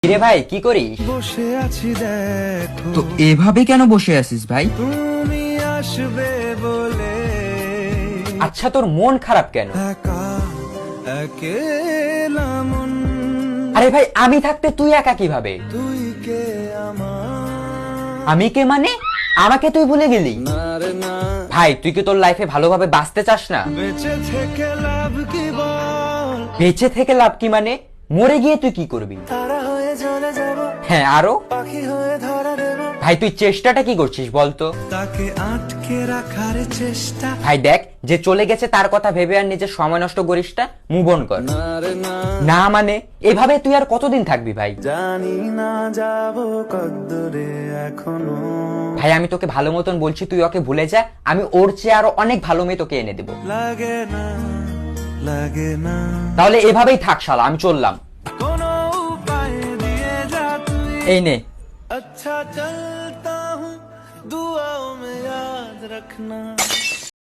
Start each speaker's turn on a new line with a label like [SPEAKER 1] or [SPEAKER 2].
[SPEAKER 1] রে ভাই কি করিস?
[SPEAKER 2] বসে আছি দেখো,
[SPEAKER 3] তো এভাবে কেন বসে আছিস ভাই?
[SPEAKER 2] তুমি আসবে বলে
[SPEAKER 1] আচ্ছা তোর মন খারাপ কেন?
[SPEAKER 2] একা একেলা মন,
[SPEAKER 1] আরে ভাই আমি থাকতে তুই একা কিভাবে?
[SPEAKER 2] তুই কে আমার
[SPEAKER 1] আমি কে মানে? আমাকে তুই ভুলে গেলি?
[SPEAKER 2] না রে না,
[SPEAKER 1] ভাই তুই কি তোর লাইফে ভালোভাবে বাঁচতে চাস না?
[SPEAKER 2] বেঁচে থেকে লাভ কি বল,
[SPEAKER 1] বেঁচে থেকে লাভ কি মানে? মরে গিয়ে তুই কি করবি?
[SPEAKER 2] তারা হয়ে জ্বলে যাব,
[SPEAKER 1] হ্যাঁ আরো?
[SPEAKER 2] পাখি হয়ে ধরা দেব,
[SPEAKER 1] ভাই তুই চেষ্টাটা কি করছিস বলতো?
[SPEAKER 2] তাকে আটকে রাখার চেষ্টা,
[SPEAKER 1] ভাই দেখ যে চলে গেছে তার কথা ভেবে আর নিজের সময় নষ্ট করিস না, মুভ অন কর।
[SPEAKER 2] না রে না,
[SPEAKER 1] না মানে এভাবে তুই আর কতদিন থাকবি ভাই?
[SPEAKER 2] জানি না যাব কদ্দূরে এখনো,
[SPEAKER 1] ভাই আমি তোকে ভালো মতন বলছি তুই ওকে ভুলে যা, আমি ওর চেয়ে আরো অনেক ভালো মেয়ে তোকে এনে দেবো।
[SPEAKER 2] লাগে না লাগে না,
[SPEAKER 1] তাহলে এভাবেই থাক শালা, আমি চললাম।
[SPEAKER 2] কোনো উপায় দিয়ে যা তুই,
[SPEAKER 1] এই নে।
[SPEAKER 2] अच्छा चलता हूँ दुआओं में याद रखना।